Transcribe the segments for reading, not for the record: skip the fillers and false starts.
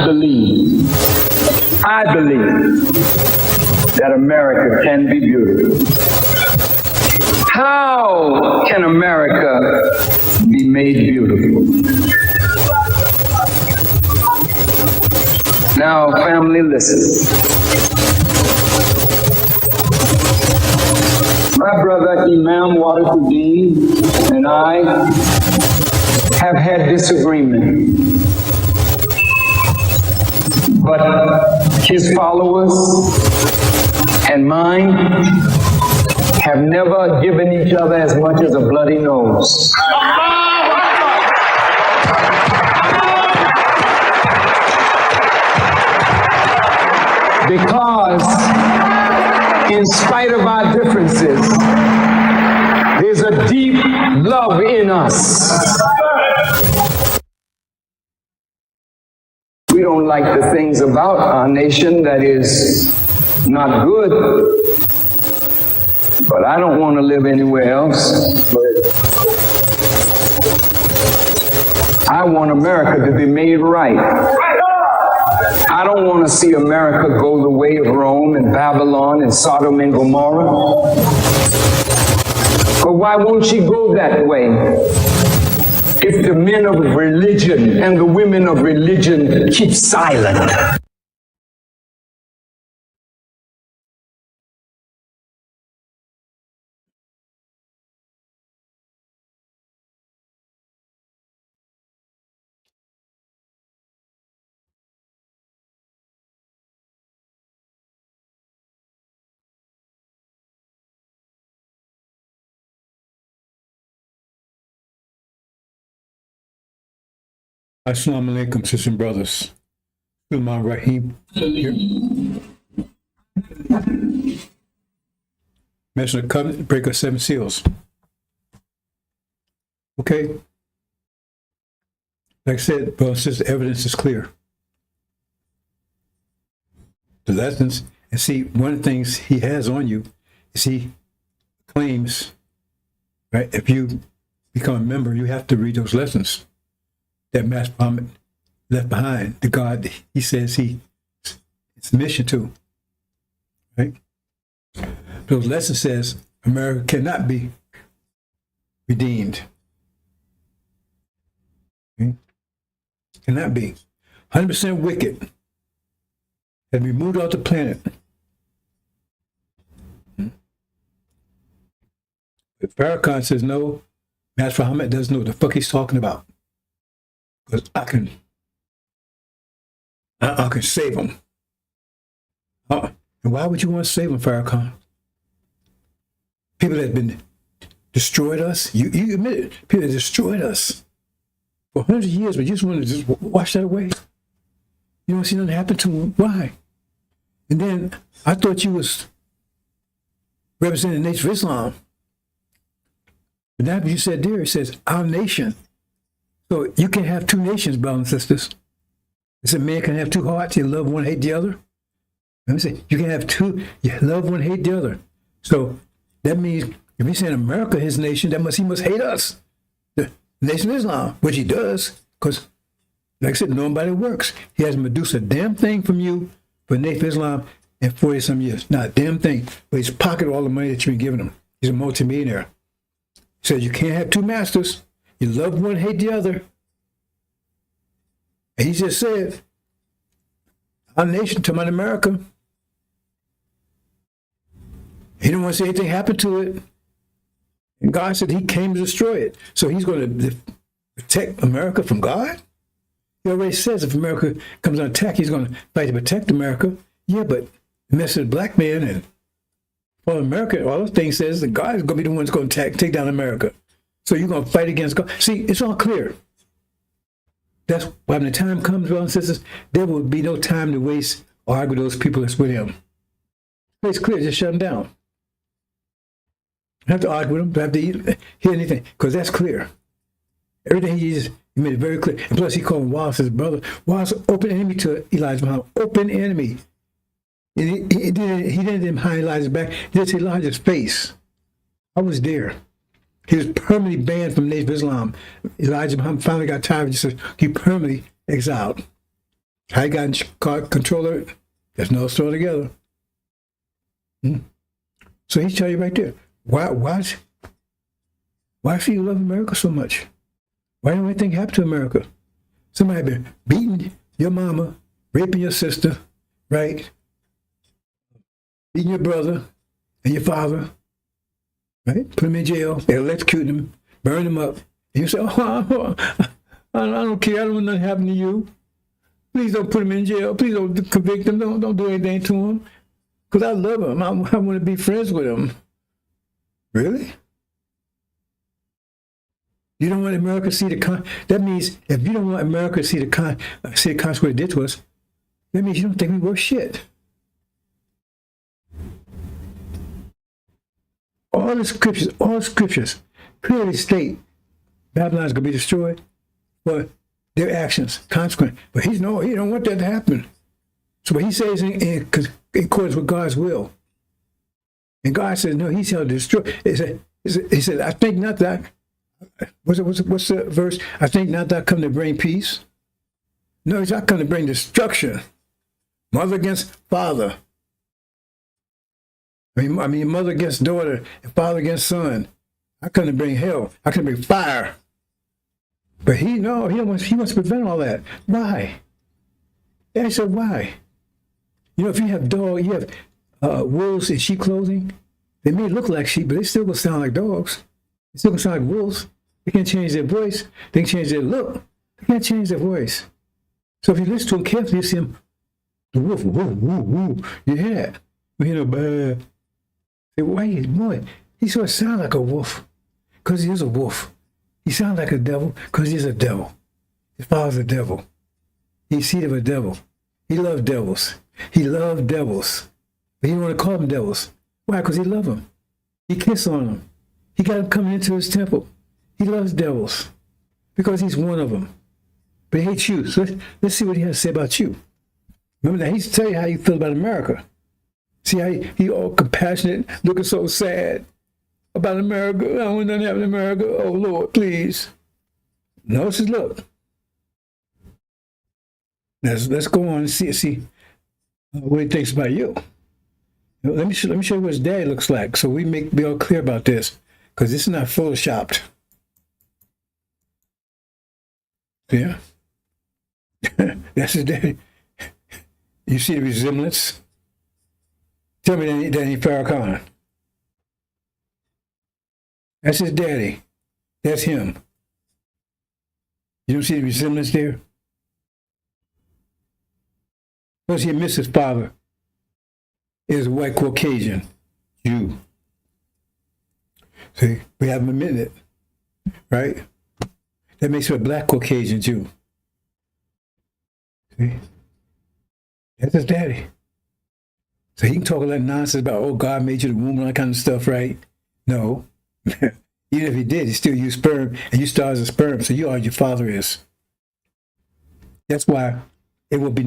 believe that America can be beautiful. How can America be made beautiful? Now, family, listen. My brother Imam Wadafuddin and I have had disagreement, but his followers and mine have never given each other as much as a bloody nose. Because in spite of our differences, there's a deep love in us. We don't like the things about our nation that is not good, but I don't want to live anywhere else. I want America to be made right. I don't want to see America go the way of Rome and Babylon and Sodom and Gomorrah. But why won't she go that way if the men of religion and the women of religion keep silent? Assalamu alaikum, sisters and brothers. Sulman Rahim here. Mention the covenant, break of 7 seals. Okay. Like I said, brothers and sisters, evidence is clear. The lessons, and see, one of the things he has on you is he claims, right, if you become a member, you have to read those lessons that Master Muhammad left behind, the God he says it's a mission to, right? Those lessons says America cannot be redeemed. Okay? Cannot be. 100% wicked. Has been moved off the planet. But Farrakhan says no, Master Muhammad doesn't know what the fuck he's talking about. Because I can save them. And why would you want to save them, Farrakhan? People that have been destroyed us, you admit it, people that destroyed us for hundreds of years, but you just want to just wash that away. You don't see nothing happen to them. Why? And then I thought you was representing the nation of Islam. But now what you said there, it says our nation. So you can have 2 nations, brothers and sisters. It said man can have 2 hearts, you love one, hate the other. Let me say, you can have 2, you love one, hate the other. So that means if he's saying America, his nation, he must hate us, the nation of Islam, which he does, because like I said, nobody works. He hasn't produced a damn thing from you for Nation of Islam in 40-some years. Not a damn thing. But he's pocketed all the money that you've been giving him. He's a multimillionaire. He says you can't have 2 masters. You love one, hate the other. And he just said, our nation, to my America, he didn't want to see anything happen to it. And God said he came to destroy it. So he's going to protect America from God? He already says if America comes on attack, he's going to fight to protect America. Yeah, but the message of the black man and all America, all those things says that God is going to be the one that's going to take down America. So you're going to fight against God. See, it's all clear. That's why when the time comes, brothers and sisters, there will be no time to waste or argue with those people that's with him. It's clear, just shut them down. You don't have to argue with them, don't have to hear anything, because that's clear. Everything he made it very clear. And plus he called Wallace his brother. Wallace, open enemy to Elijah Muhammad. Open enemy. He didn't hide Elijah's back. He did Elijah's face. I was there. He was permanently banned from Nation of Islam. Elijah Muhammad finally got tired of it. He permanently exiled. How he got control of it, that's another story together. So he's telling you right there, why do you love America so much? Why don't anything happen to America? Somebody been beating your mama, raping your sister, right? Beating your brother and your father, right? Put them in jail, they electrocute them, burn them up. And you say, oh, I don't care, I don't want nothing happen to you. Please don't put them in jail. Please don't convict them. Don't do anything to them. Because I love them. I want to be friends with them. Really? You don't want America to see that means if you don't want America to see the consequence what it did to us, that means you don't think we worth shit. All the scriptures clearly state Babylon's going to be destroyed for their actions, consequence. But he don't want that to happen. So what he says in accordance with God's will. And God says, no, he's going to destroy. He said, I think not that. What's the verse? I think not that I come to bring peace. No, he's not come to bring destruction. Mother against father. I mean, mother against daughter and father against son. I come to bring hell. I come to bring fire. But he wants to prevent all that. Why? And he said, why? You know, if you have wolves in sheep clothing, they may look like sheep, but they still gonna sound like dogs. They still gonna sound like wolves. They can't change their voice. They can change their look. They can't change their voice. So if you listen to them carefully, you see them, the wolf, woo, woo, woo. You hear that? You hear the wait, boy, he sort of sounds like a wolf because he is a wolf. He sounds like a devil because he's a devil. His father's a devil. He's seed of a devil. He loved devils. He loved devils. But he didn't want to call them devils. Why? Because he loved them. He kissed on them. He got them coming into his temple. He loves devils because he's one of them. But he hates you. So let's see what he has to say about you. Remember that he's tell you how you feel about America. See how he all compassionate, looking so sad about America. I don't want nothing to happen to America. Oh, Lord, please. Notice his look. Let's go on and see what he thinks about you. Let me show you what his daddy looks like so we be all clear about this, because this is not photoshopped. Yeah. That's his daddy. You see the resemblance? Tell me that ain't Farrakhan. That's his daddy. That's him. You don't see the resemblance there? Plus he missed his father is a white Caucasian Jew. See, we haven't admitted it, right? That makes him a black Caucasian Jew. See? That's his daddy. So he can talk a lot of nonsense about, oh, God made you the womb and all that kind of stuff, right? No. Even if he did, he still used sperm, and you start as a sperm, so you are your father is. That's why it will be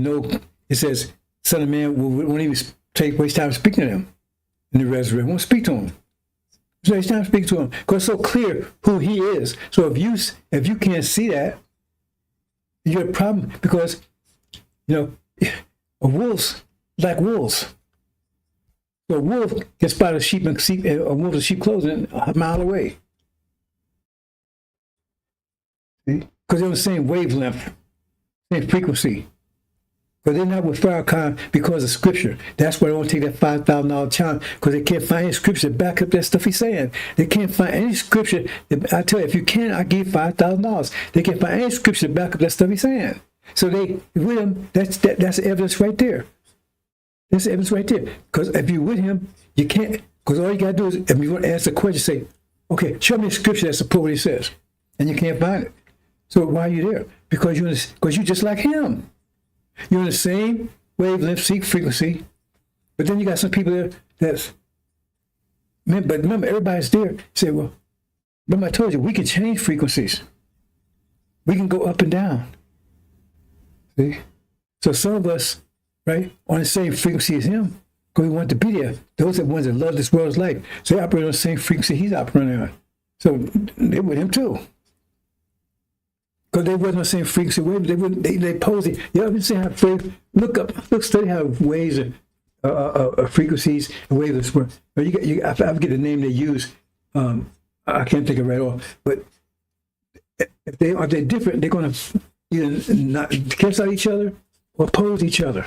it says, Son of Man won't even waste time speaking to them in the resurrection. Won't speak to him. So waste time speaking to him, because it's so clear who he is. So if you can't see that, you have a problem, because, wolves like wolves. So a wolf can spot a wolf in sheep clothing a mile away. See? Because they're on the same wavelength, same frequency. But they're not with Farrakhan because of scripture. That's why they won't take that $5,000 challenge, because they can't find any scripture to back up that stuff he's saying. They can't find any scripture. I tell you, if you can, I give $5,000. They can't find any scripture to back up that stuff he's saying. So with him, that's evidence right there. That's the evidence right there. Because if you're with him, you can't. Because all you got to do is, if you want to ask a question, say, okay, show me a scripture that supports what he says. And you can't find it. So why are you there? Because you're just like him. You're in the same wavelength, frequency. But then you got some people there but remember, everybody's there. Say, well, remember I told you, we can change frequencies. We can go up and down. See? So some of us, right, on the same frequency as him, because we want to be there. Those are the ones that love this world's life. So they operate on the same frequency he's operating on. So they're with him too. Because they wasn't on the same frequency wave. They wouldn't. They posed it. You ever see how look, study how waves and frequencies and waves work. I forget the name they use. I can't think of it right off. But if they're different, they're going to either not cancel out each other or oppose each other.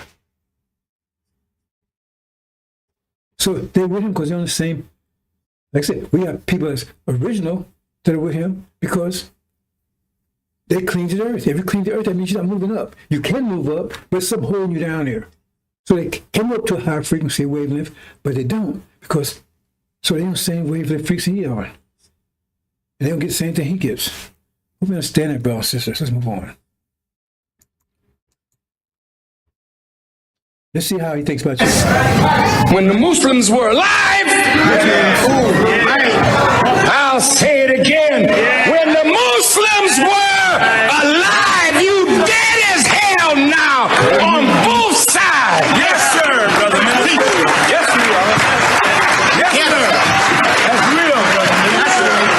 So they're with him because they're on the same. Like I said, we have people that's original that are with him because they clean the earth. If you clean the earth, that means you're not moving up. You can move up, but something holding you down there. So they came up to a higher frequency wavelength, but they don't because so they're on the same wavelength frequency he are. And they don't get the same thing he gets. We understand that, brothers and sisters. Let's move on. Let's see how he thinks about you. When the Muslims were alive, I'll say it again. When the Muslims were alive, you dead as hell now on both sides. Yes, sir, brother. Yes, we are. Yes, sir. That's real, brother. Both sides.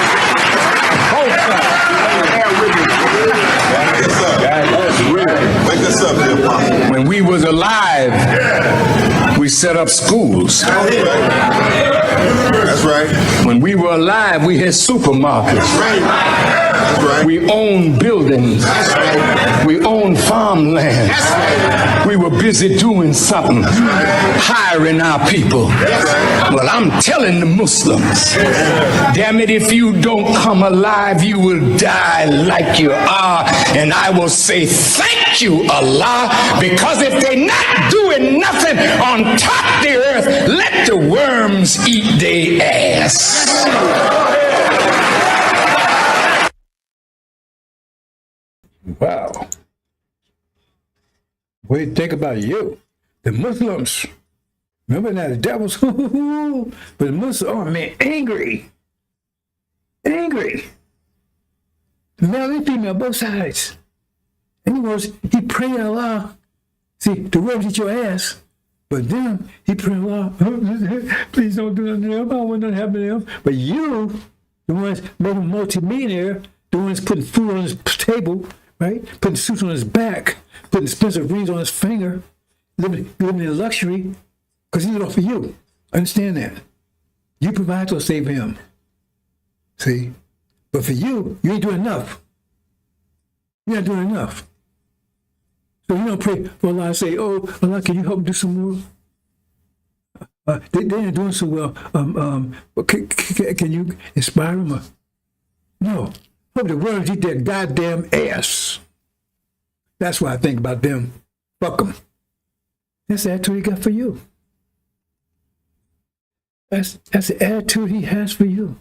Wake us up, dear Apostle. When we was alive, we set up schools. That's right. When we were alive, we had supermarkets. That's right. We owned buildings. We owned farmland. We were busy doing something, hiring our people. Well, I'm telling the Muslims, damn it, if you don't come alive, you will die like you are. And I will say, thank you, Allah, because if they're not doing nothing on top of the earth, let the worms eat their ass. Wow. What do you think about you? The Muslims. Remember now, the devils, but the Muslims, oh man, angry. Angry. Male and female, both sides. In other words, he prayed Allah. See, the worms eat your ass, but them, he prayed Allah, please don't do nothing to them. I don't want nothing to happen to them. But you, the ones made him multi-millionaire, the ones putting food on his table, right? Putting suits on his back, putting expensive rings on his finger, living in luxury, because he did it all for you. Understand that. You provide to save him. See? But for you, you ain't doing enough. You're not doing enough. So you don't pray for Allah and say, oh, Allah, can you help me do some more? They ain't doing so well. Can you inspire them? No. Hope the words eat their goddamn ass. That's what I think about them. Fuck them. That's the attitude he got for you. That's the attitude he has for you.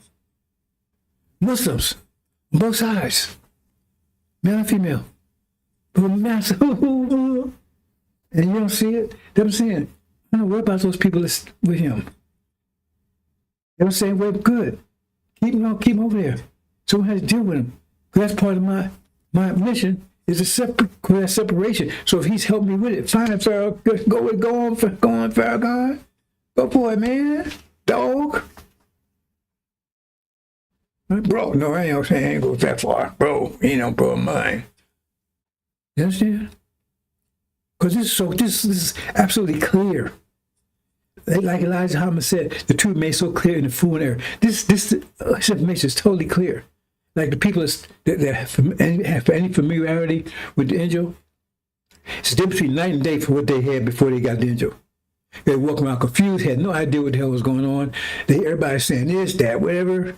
Muslims, on both sides, male and female. And you don't see it? That's what I'm saying. I don't worry about those people that's with him. They're saying, well, good. Keep them over there. Someone has to deal with him. That's part of my mission is a separation. So if he's helped me with it, fine, Pharaoh. Go on, Pharaoh. Go for it, man. Dog. Bro, no, I ain't go that far. Bro, he ain't no bro of mine. You understand? Because this is absolutely clear. Like Elijah Muhammad said, the truth made so clear in the fool and error. This information is totally clear. Like the people that have any familiarity with the angel, it's the difference between night and day for what they had before they got the angel. They walk around confused, had no idea what the hell was going on. Everybody's saying this, that, whatever.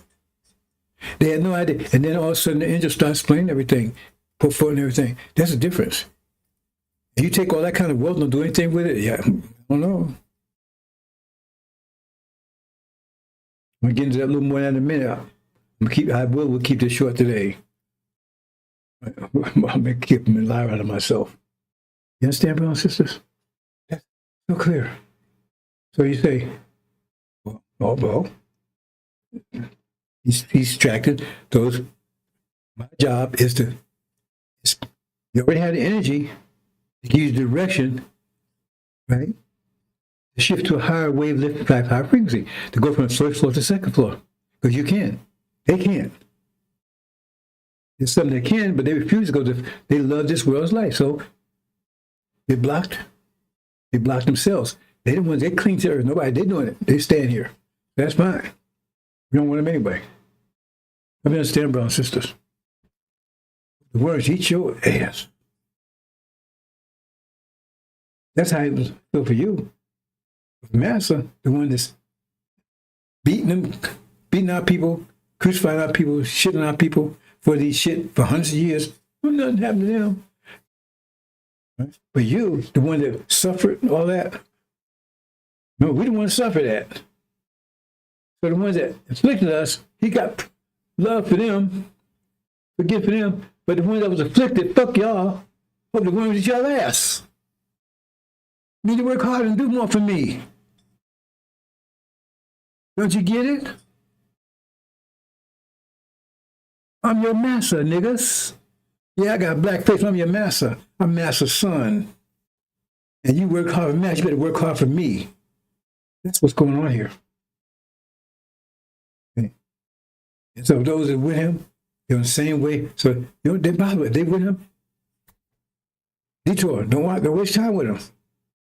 They had no idea. And then all of a sudden the angel starts explaining everything, put forth and everything. That's the difference. And you take all that kind of wealth and don't do anything with it? Yeah, I don't know. I'm going to get into that a little more in a minute. We'll keep this short today. I'm going to keep them lie out of myself. You understand, brothers and sisters? That's so clear. So you say, well, he's distracted. My job is you already have the energy to give you direction, right? To shift to a higher wavelength, higher frequency, to go from the first floor to the second floor. Because you can. They can't. It's something they can, but they refuse to go to. They love this world's life, so they blocked. They blocked themselves. They the ones. They cling to earth. Nobody. They doing it. They stand here. That's fine. We don't want them anyway. Let me understand, brothers and sisters. The words eat your ass. That's how it was feel for you. Massa, the one that's beating our people, crucifying our people, shitting our people for these shit for hundreds of years. Well, nothing happened to them. Right? But you, the one that suffered all that, no, we don't want to suffer that. So the ones that afflicted us, he got love for them, forgive for them. But the ones that was afflicted, fuck y'all. Hope the ones at y'all ass. Need to work hard and do more for me. Don't you get it? I'm your master, niggas. Yeah, I got a black face. I'm your master. I'm master's son. And you work hard for me. You better work hard for me. That's what's going on here. Okay. And so those that with him, they're in the same way. So, you know, they bother with. They with him. Detour. Don't waste time with him.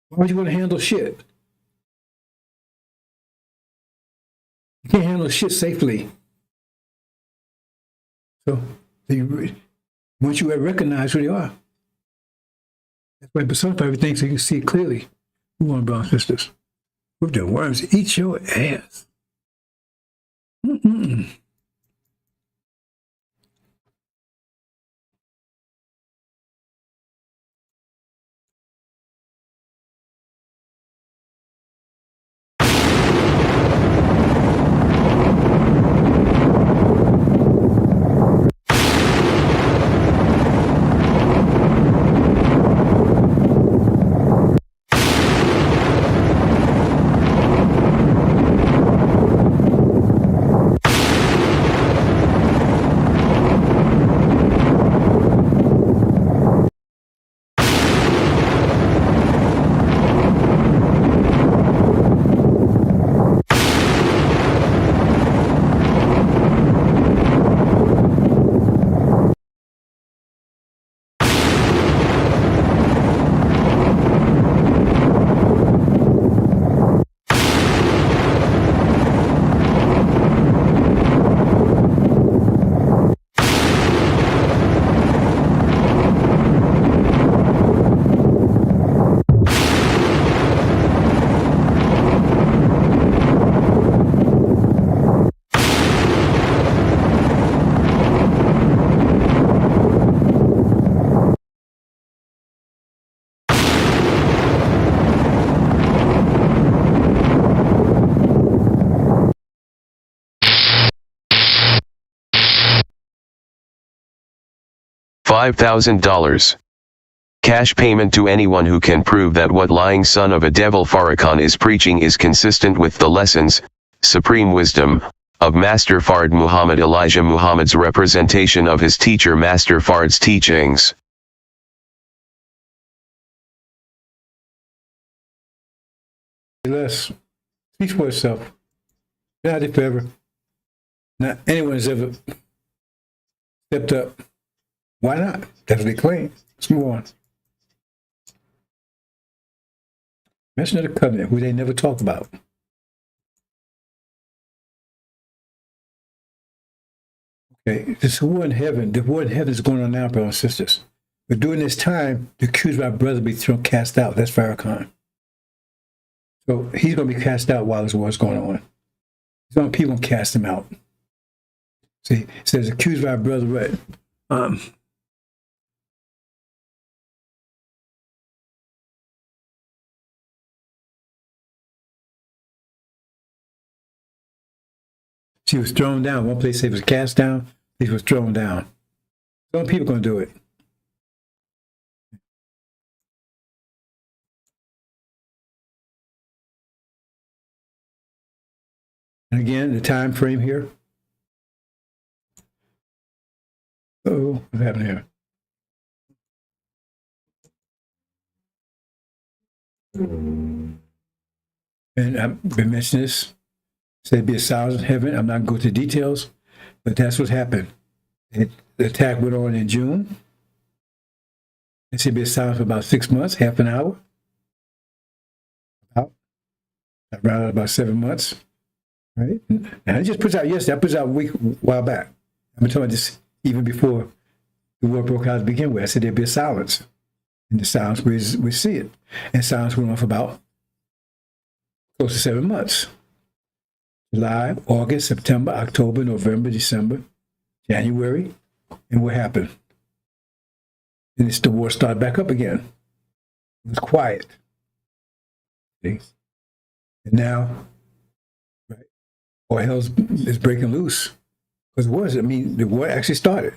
Why would you want to handle shit? You can't handle shit safely. So, once you recognize who they are, that's why personified everything so you can see it clearly. Move on, brothers and sisters. With the worms, eat your ass. Mm-mm. $5,000. Cash payment to anyone who can prove that what lying son of a devil Farrakhan is preaching is consistent with the lessons, supreme wisdom, of Master Fard Muhammad Elijah Muhammad's representation of his teacher Master Fard's teachings. Less. Speaks for itself. Not if ever. Not anyone has ever stepped up. Why not? That's what they claim. Let's move on. Mention of the covenant, who they never talk about. Okay, this war in heaven, the war in heaven is going on now, brothers and sisters. But during this time, the accused of our brother be thrown, cast out. That's Farrakhan. So he's going to be cast out while this war is going on. Some people cast him out. See, it says, accused of our brother, what? She was thrown down. One place it was cast down. She was thrown down. Some people going to do it. And again, the time frame here. Oh, what's happening here? And I've been mentioning this. Said be a sound in heaven. I'm not going to go to details, but that's what happened. the attack went on in June. It should be silent for about 6 months, half an hour. Around about 7 months. Right? And I just put out yesterday. I put it out a while back. I've been talking about this even before the war broke out to begin with. I said there'd be a silence. And the silence, we see it. And silence went on for about close to 7 months. July, August, September, October, November, December, January. And what happened? And the war started back up again. It was quiet. See? And now, right, all hell is breaking loose. Because the war actually started.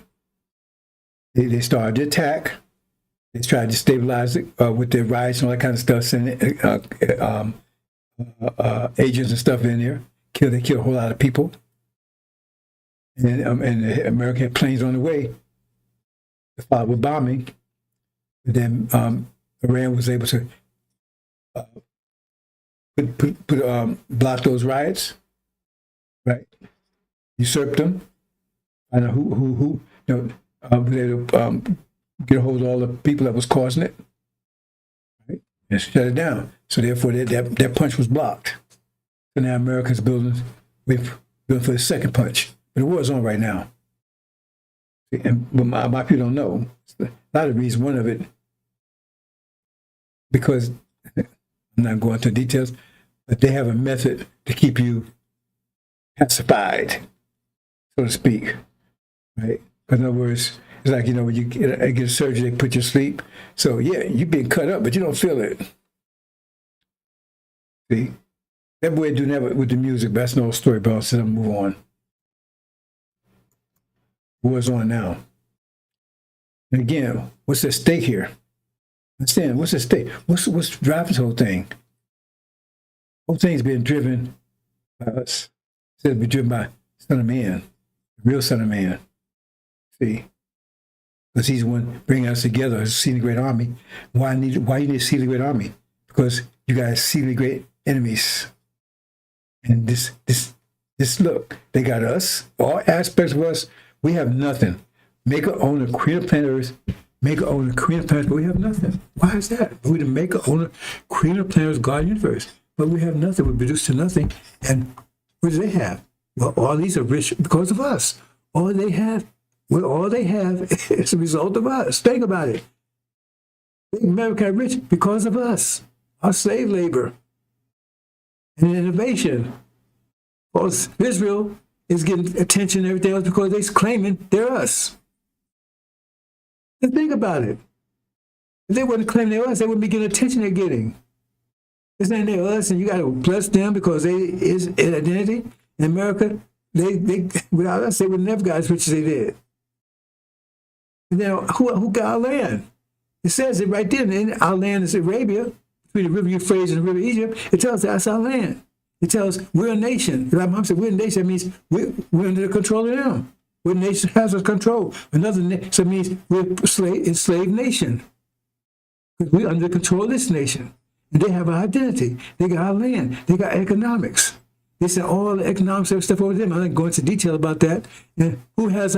They started to attack. They tried to stabilize it with their riots and all that kind of stuff, sending agents and stuff in there. They killed a whole lot of people. And the American had planes on the way. The followed with bombing. But then Iran was able to block those riots, right? Usurp them. I know who get a hold of all the people that was causing it, right? And shut it down. So therefore, that punch was blocked. So now America's building for the second punch. But the war is on right now. But my people don't know. A lot of reasons. One of it, because I'm not going into details, but they have a method to keep you pacified, so to speak, right? In other words, it's like, when you get a surgery, they put you to sleep. So, yeah, you've been cut up, but you don't feel it. See? That boy do that with the music, but that's no story, but I'll sit and move on. War's on now. And again, what's at stake here? Understand, what's at stake? What's driving this whole thing? The whole thing's being driven by us. It's to be driven by Son of Man, the real Son of Man. See? Because he's the one bringing us together as a exceedingly great army. Why you need a exceedingly great army? Because you got exceedingly great enemies. And this look, they got us, all aspects of us. We have nothing. Maker, owner, creator, planet Earth. Maker, owner, creator, planet, but we have nothing. Why is that? We're the maker, owner, creator, planet, God, universe. But we have nothing. We produce to nothing. And what do they have? Well, all these are rich because of us. All they have is a result of us. Think about it. America rich because of us. Our slave labor and innovation. Because Israel is getting attention and everything else because they're claiming they're us. And think about it. If they wouldn't claim they're us, they wouldn't be getting attention they're getting. It's not they're us, and you got to bless them because they is an identity. In America, they without us, they would never got as rich as they did. And then who got our land? It says it right there. And our land is Arabia, between the river Euphrates and the river Egypt. It tells us that's our land. It tells us we're a nation. Like Mom said, we're a nation. That means we're under the control of them. We're a nation that has us control. Another nation, so it means we're enslaved nation. Because we're under the control of this nation. And they have our identity. They got our land. They got economics. They said all the economics and stuff over them. I'm not going into detail about that. And who has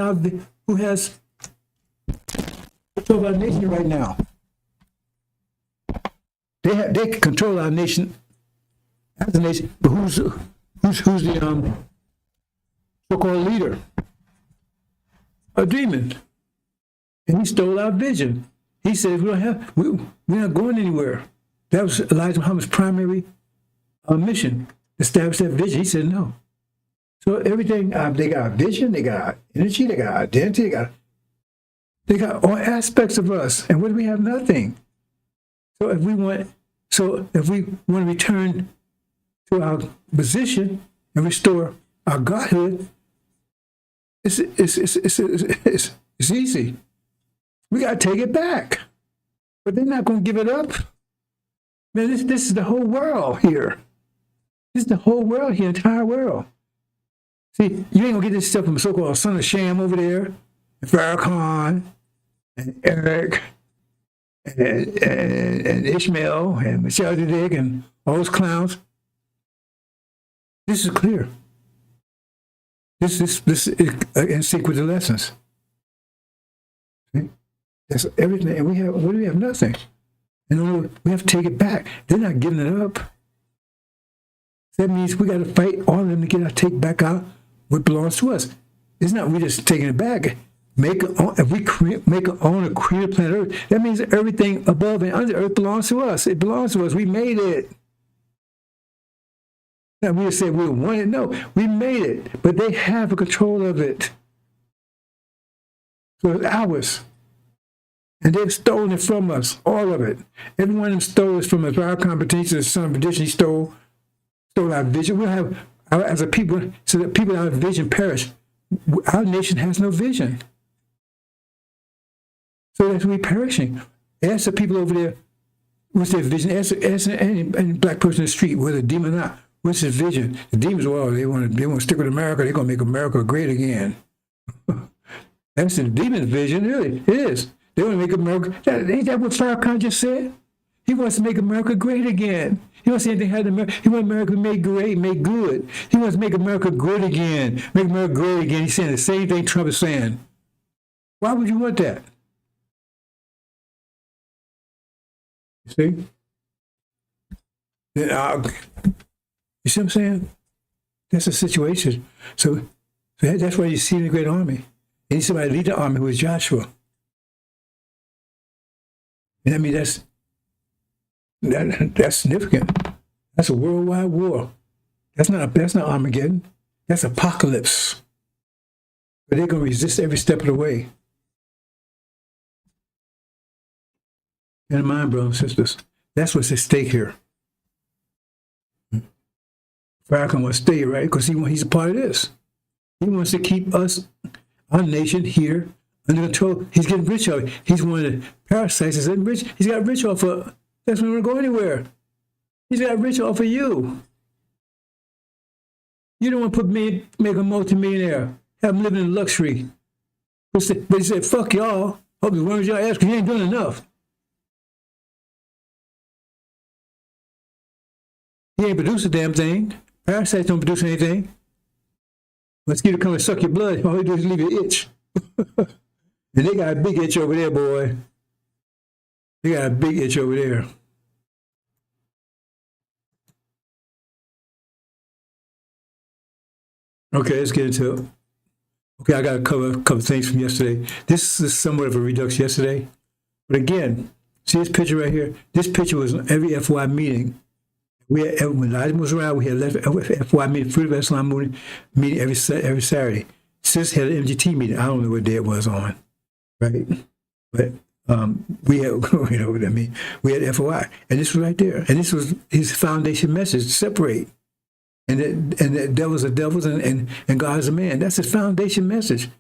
control of our nation right now? They can control our nation as a nation, but who's the so-called leader? A demon. And he stole our vision. He said we're not going anywhere. That was Elijah Muhammad's primary mission, establish that vision. He said no. So everything, they got vision, they got energy, they got identity, they got all aspects of us. And what do we have? Nothing. So if we want to return to our position and restore our godhood, it's easy. We got to take it back. But they're not going to give it up. Man, this is the whole world here. This is the whole world here, entire world. See, you ain't going to get this stuff from so-called son of Shem over there, and Farrakhan, and Eric, and Ishmael, and Michelle Dick, and all those clowns. This is clear. This is in sync with the lessons. That's everything. And we have, what do we have? Nothing. And we have to take it back. They're not giving it up. That means we got to fight all of them to get our take back out what belongs to us. It's not we just taking it back. If we make our own created planet Earth, that means everything above and under Earth belongs to us. It belongs to us. We made it. Now we just say we want it. No, we made it, but they have a control of it. So it's ours. And they've stolen it from us, all of it. Every one of them stole it from us. Our competition, the son of perdition, he stole our vision. We'll have, as a people, so that people without vision perish. Our nation has no vision. So that's we perishing. Ask the people over there, what's their vision? Ask any black person in the street, whether a demon or not, what's his vision? The demons, well, they want to stick with America. They're going to make America great again. That's the demon's vision, really. It is. They want to make America. Ain't that what Farrakhan just said? He wants to make America great again. He wants to see anything happen to America. He wants America made great, made good. He wants to make America great again. Make America great again. He's saying the same thing Trump is saying. Why would you want that? You see? You see what I'm saying? That's the situation. So that's why you see the great army. And he's somebody lead the army who was Joshua. And I mean, that's significant. That's a worldwide war. That's not Armageddon. That's apocalypse. But they're going to resist every step of the way. And mind, brothers and sisters, that's what's at stake here. Farrakhan wants to stay, right? Because he's a part of this. He wants to keep us, our nation, here under control. He's getting rich off it. He's one of the parasites that's getting rich. He's got rich off of. That's when we don't go anywhere. He's got rich off of you. You don't want to make a multimillionaire, have him living in luxury. But he said, fuck y'all. Hope as long as y'all ask, because he ain't doing enough. He ain't produce a damn thing. Parasites don't produce anything. Mosquito come and suck your blood. All they do is leave you itch. And they got a big itch over there, boy. They got a big itch over there. Okay, let's get into it. Okay, I got to cover a couple things from yesterday. This is somewhat of a reduction yesterday. But again, see this picture right here? This picture was on every FY meeting. When Elijah was around, we had FY meeting, Fruit of Islam meeting every Saturday. Sis had an MGT meeting. I don't know what day it was on, right? But we had, you know what I mean? We had FOI, and this was right there. And this was his foundation message: separate, and the devils are devils, and God is a man. That's his foundation message.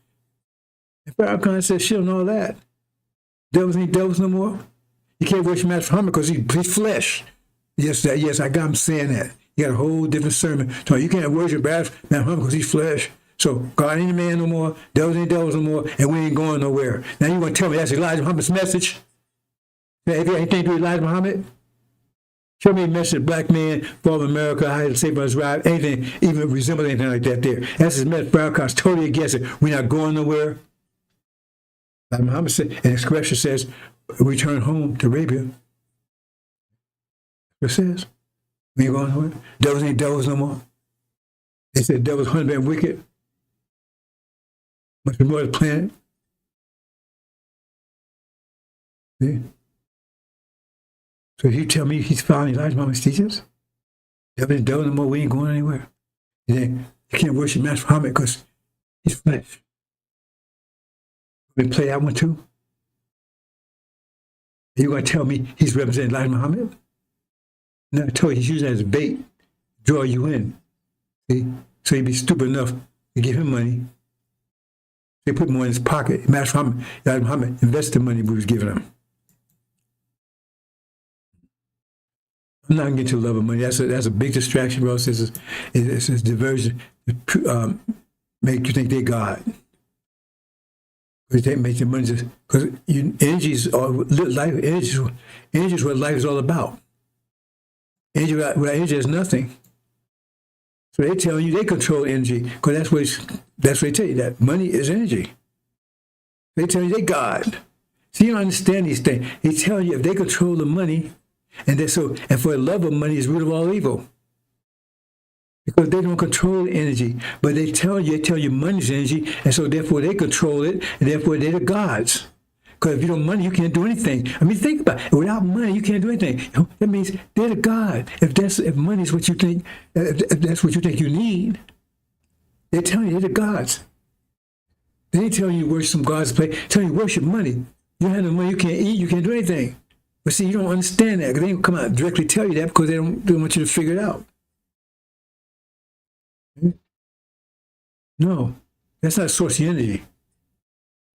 And Farrakhan said, "Shit and all that. Devils ain't devils no more. You can't worship Master Muhammad because he's flesh." Yes, I got him saying that. You got a whole different sermon. So you can't worship Master Muhammad because he's flesh. So God ain't a man no more, devils ain't devils no more, and we ain't going nowhere. Now you want to tell me that's Elijah Muhammad's message? If you got anything to do with Elijah Muhammad, show me a message of black man, fall of America, how to save us, right? Anything, even resemble anything like that there. That's his message. Farrakhan's totally against it. We're not going nowhere. Elijah Muhammad said, and the scripture says, return home to Arabia. It says, we ain't going nowhere. Devils ain't devils no more. They said devils 100 and wicked. Much more to the planet. See? So you tell me he's following Elijah Muhammad's teachings? Devils ain't devils no more, we ain't going anywhere. You can't worship Master Muhammad because he's flesh. We play that one too? Are you going to tell me he's representing Elijah Muhammad? No, I told you he's using that as bait, draw you in. See? So he'd be stupid enough to give him money. They put more in his pocket. Master Muhammad invested the money we was giving him. I'm not going to get to the love of money. That's a big distraction, bro. It's a diversion to make you think they're God. Because they make the money just because energy is life. Energy is what life is all about. Energy without energy is nothing. So they tell you they control energy because that's what they tell you, that money is energy. They tell you they God. So you don't understand these things. He's telling you if they control the money, and and for the love of money is root of all evil. Because they don't control the energy, but they tell you money's energy, and so therefore they control it, and therefore they're the gods. Because if you don't have money, you can't do anything. I mean, think about it. Without money, you can't do anything. That means they're the god. If money is what you think, if that's what you think you need, they're telling you they're the gods. They ain't telling you worship some gods. Telling you worship money. You have no money, you can't eat, you can't do anything. But see, you don't understand that because they don't come out and directly tell you that because they don't want you to figure it out. No, that's not source of energy.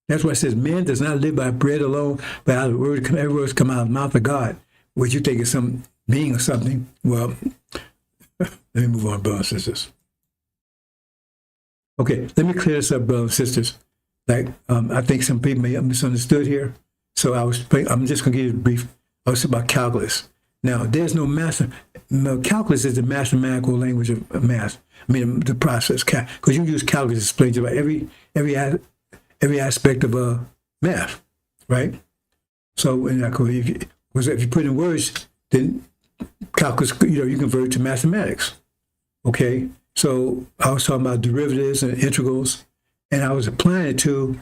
That's why it says, man does not live by bread alone, but out of the word, every word come out of the mouth of God. What you think is some being or something. Well, let me move on, brothers and sisters. Okay, let me clear this up, brothers and sisters. Like, I think some people may have misunderstood here. So I'm just going to give you a brief. I was about calculus. Now, there's no calculus is the mathematical language of math. I mean, the process, because you use calculus to explain about every aspect of math, right? So, if you put in words, then calculus, you convert it to mathematics. Okay, so I was talking about derivatives and integrals, and I was applying it to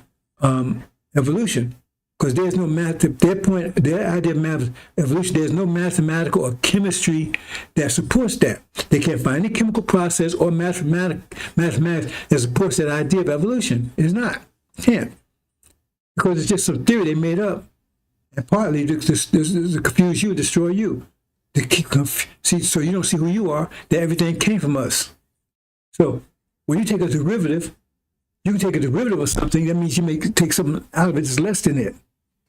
evolution. Because there's no math, their idea of math, evolution, there's no mathematical or chemistry that supports that. They can't find any chemical process or mathematics that supports that idea of evolution. It's not. It can't. Because it's just some theory they made up. And partly to confuse you, destroy you. So you don't see who you are, that everything came from us. So when you take a derivative, you can take a derivative of something, that means you may take something out of it that's less than it.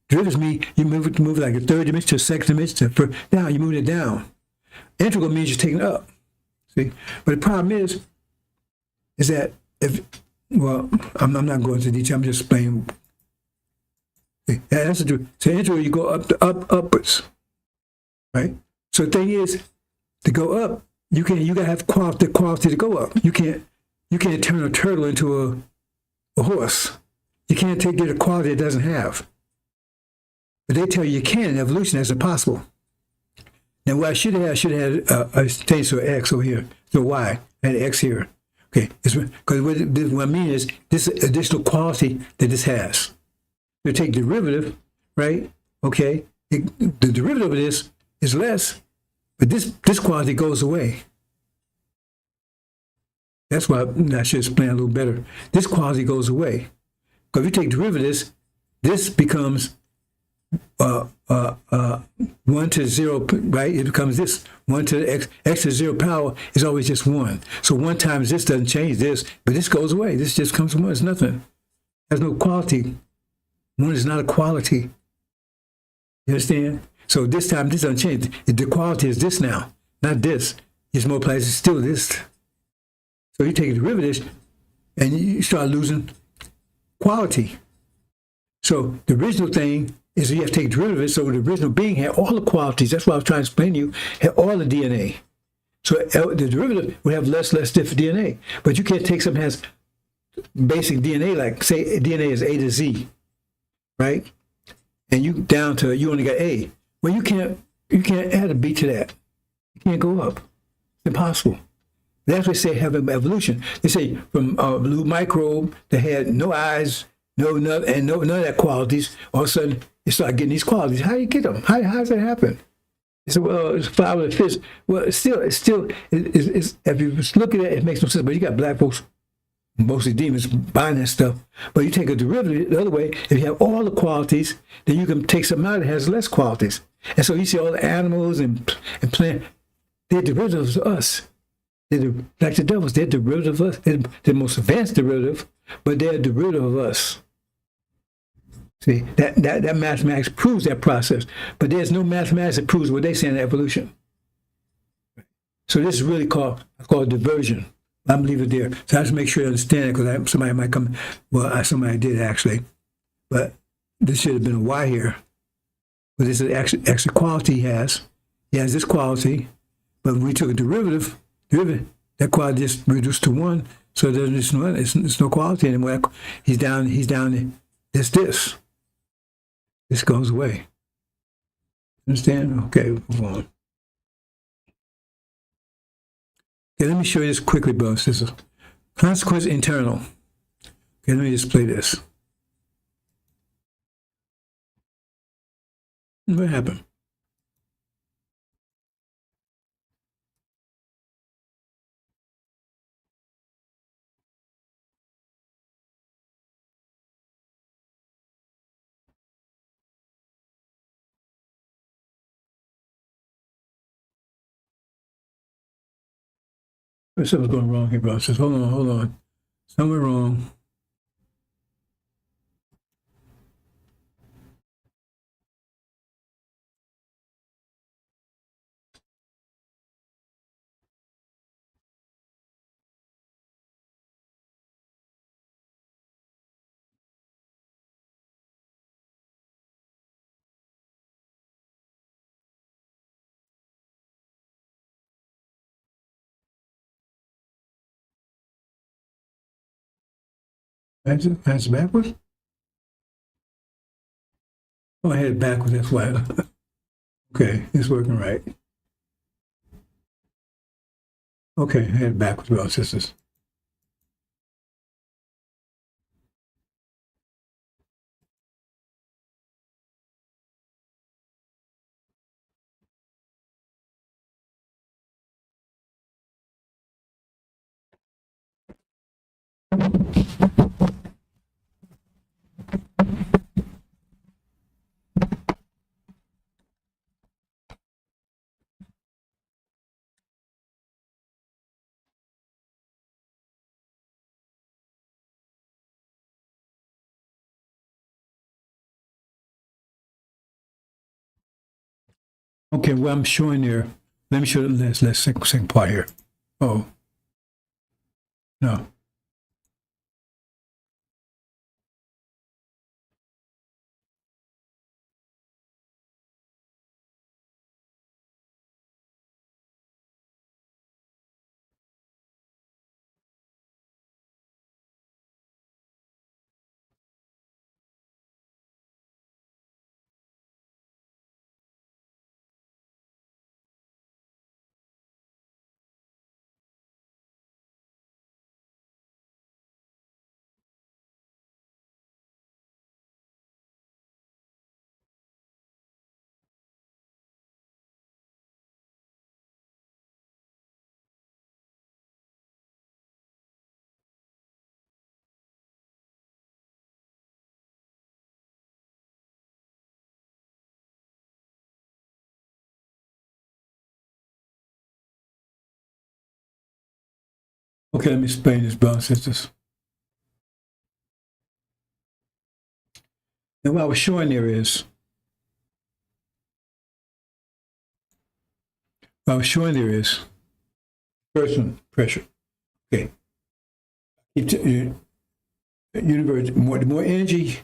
Derivatives mean you move it like a third dimension to a second dimension to down, you move it down. Integral means you're taking it up. See? But the problem is that I'm not going into detail, I'm just explaining. That's the so integral, you go upwards. Right? So the thing is, to go up, you gotta have the quality to go up. You can't turn a turtle into a horse. You can't get a quality it doesn't have. But they tell you can in evolution, that's impossible. Now, what I should have had a stage of X over here, so Y, I had X here. Okay, because what I mean is this additional quality that this has. You take derivative, right? Okay, the derivative of this is less, but this quality goes away. That's why I should explain a little better. This quality goes away. Because if you take derivatives, this becomes 1 to 0, right? It becomes this 1 to x to 0 power is always just 1. So 1 times this doesn't change this, but this goes away. This just comes from 1. It's nothing. It has no quality. 1 is not a quality. You understand? So this time this doesn't change. The quality is this now, not this. It's more places, it's still this. So you take derivatives and you start losing quality. So the original thing is you have to take derivatives. So the original being had all the qualities. That's what I was trying to explain to you. Had all the DNA. So the derivative would have less different DNA. But you can't take something that has basic DNA, like say DNA is A to Z, right? And you only got A. Well, you can't add a B to that. You can't go up. It's impossible. That's what they say have evolution. They say from a little microbe that had no eyes, none of that qualities, all of a sudden it started getting these qualities. How do you get them? How does that happen? They say, well, it's flower and fish. Well, it's still if you look at it, it makes no sense. But you got black folks, mostly demons, buying that stuff. But you take a derivative the other way, if you have all the qualities, then you can take something out that has less qualities. And so you see all the animals and plants, they're derivatives of us. They're like the devils, they're derivative of us. They're the most advanced derivative, but they're a derivative of us. See, that mathematics proves that process, but there's no mathematics that proves what they say in evolution. So this is really called diversion. I'm leaving it there. So I have to make sure you understand it because somebody might come. Well, somebody did actually, but this should have been a Y here. But this is actually quality he has. He has this quality, but when we took a derivative, that quality just reduced to 1, so there's no quality anymore. He's down. This. This goes away. Understand? Okay, move on. Okay, let me show you this quickly, brothers and sisters. Consequence internal. Okay, let me just play this. What happened? Something's going wrong here, brothers. Hold on, hold on. Somewhere wrong. That's backwards? Oh, I had it backwards, that's why. Okay, it's working right. Okay, I had it backwards, brothers and sisters. Okay, what I'm showing there, let me show the second part here. Oh, no. Okay, let me explain this, brothers and sisters. And what I was showing there is, first one, pressure. Okay. Universe, the more energy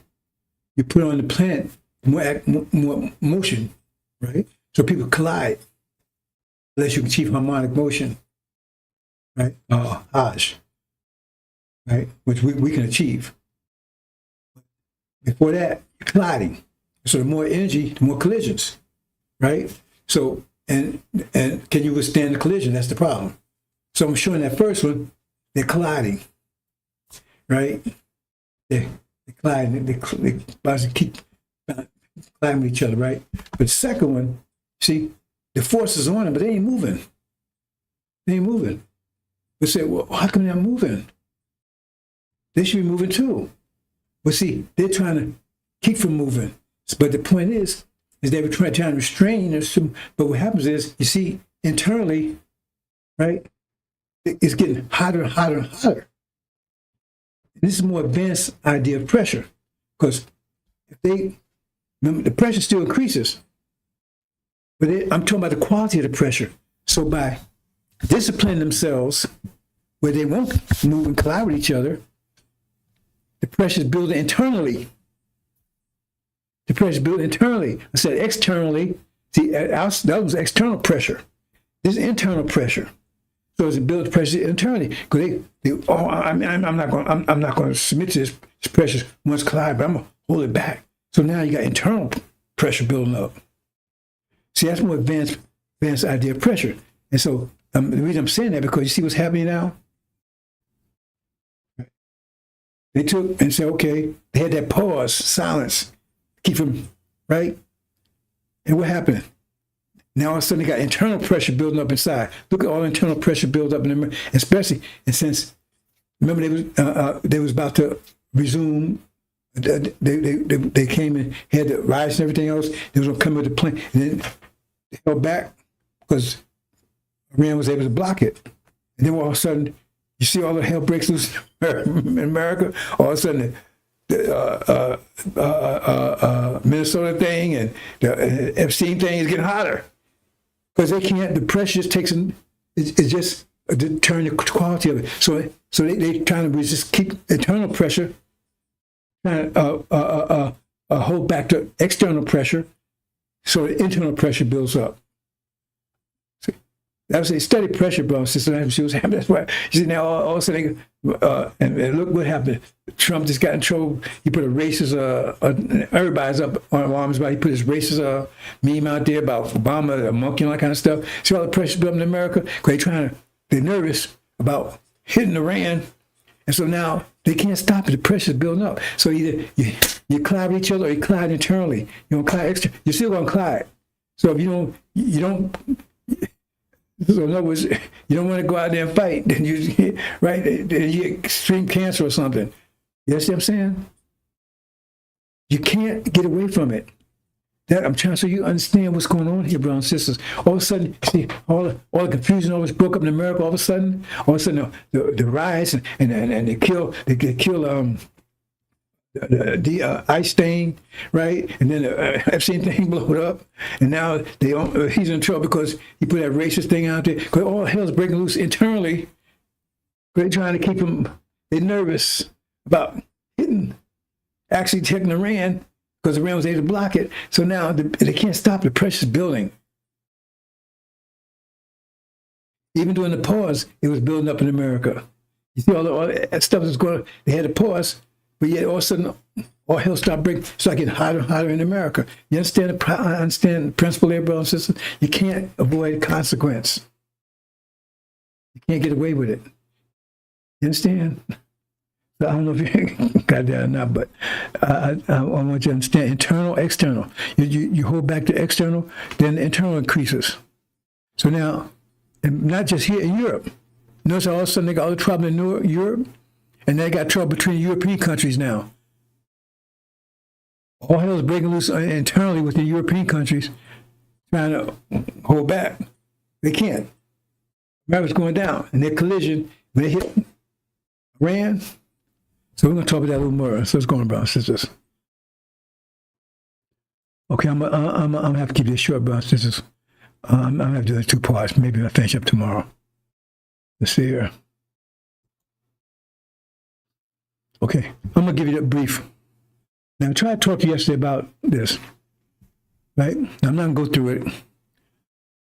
you put on the planet, the more motion, right? So people collide unless you achieve harmonic motion, right? Hajj, right? Which we can achieve. Before that, you're colliding. So the more energy, the more collisions, right? So, and can you withstand the collision? That's the problem. So I'm showing that first one, they're colliding, right? They're colliding, they keep colliding with each other, right? But the second one, see, the force is on them, but they ain't moving. They ain't moving. We say, well, how come they're not moving? They should be moving too. But see, they're trying to keep from moving. But the point is they were trying to restrain us. But what happens is, you see, internally, right, it's getting hotter and hotter and hotter. This is a more advanced idea of pressure, because remember, the pressure still increases, but I'm talking about the quality of the pressure. So by disciplining themselves where they won't move and collide with each other, the pressure is building internally. The pressure is building internally. I said externally. See, that was external pressure. This is internal pressure. So as it builds pressure internally, because I'm not going to submit to this pressure once collide, but I'm going to hold it back. So now you got internal pressure building up. See, that's more advanced idea of pressure. And so the reason I'm saying that, because you see what's happening now? They took and said, okay, they had that pause, silence, keep them, right? And what happened? Now all of a sudden they got internal pressure building up inside. Look at all the internal pressure build up in them, especially, and since, remember they was about to resume. They came and had the riots and everything else. They was going to come with the plane, and then they held back because Iran was able to block it. And then all of a sudden, you see all the hell breaks loose in America. All of a sudden, the Minnesota thing and the Epstein thing is getting hotter because they can't. The pressure just takes them. It's just deterring the quality of it. So they trying to just keep internal pressure, trying to hold back the external pressure, so the internal pressure builds up. That was a steady pressure, bro. Sister, she was having. That's why you see now all of a sudden, and look what happened. Trump just got in trouble. He put a racist. Everybody's up on arms about. He put his racist meme out there about Obama, a monkey, and all that kind of stuff. See all the pressure building in America because they're nervous about hitting Iran, and so now they can't stop it. The pressure's building up. So either you collide with each other or you collide internally. You don't collide extra. You're still gonna collide. So if you don't. So in other words, you don't want to go out there and fight, then you get extreme cancer or something. You see what I'm saying? You can't get away from it. That I'm trying so you understand what's going on here, brothers and sisters. All of a sudden, see all the confusion always broke up in America. All of a sudden, the riots and they kill the ice thing, right? And then the Epstein thing blew up, and now he's in trouble because he put that racist thing out there. Because all hell's breaking loose internally. They're trying to keep them. They're nervous about actually taking Iran because Iran was able to block it. So now they can't stop the pressure's building. Even during the pause, it was building up in America. You see all that stuff that's going on. They had to pause. But yet, all of a sudden, all hell started breaking. It's like getting hotter and hotter in America. You understand the principle there, brothers and sisters? You can't avoid consequence. You can't get away with it. You understand? So I don't know if you got that or not, but I want you to understand internal, external. You hold back the external, then the internal increases. So now, and not just here in Europe. Notice all of a sudden they got all the trouble in Europe. And they got trouble between European countries now. All hell is breaking loose internally within European countries, trying to hold back. They can't. America's going down, and their collision, when they hit Iran. So we're going to talk about that a little more. So it's going on, brothers and sisters. Okay, I'm gonna have to keep this short, brothers and sisters. I'm going to have to do it in 2 parts. Maybe I'll finish up tomorrow. Let's see here. Okay, I'm going to give you a brief. Now, I tried to talk to you yesterday about this, right? I'm not going to go through it.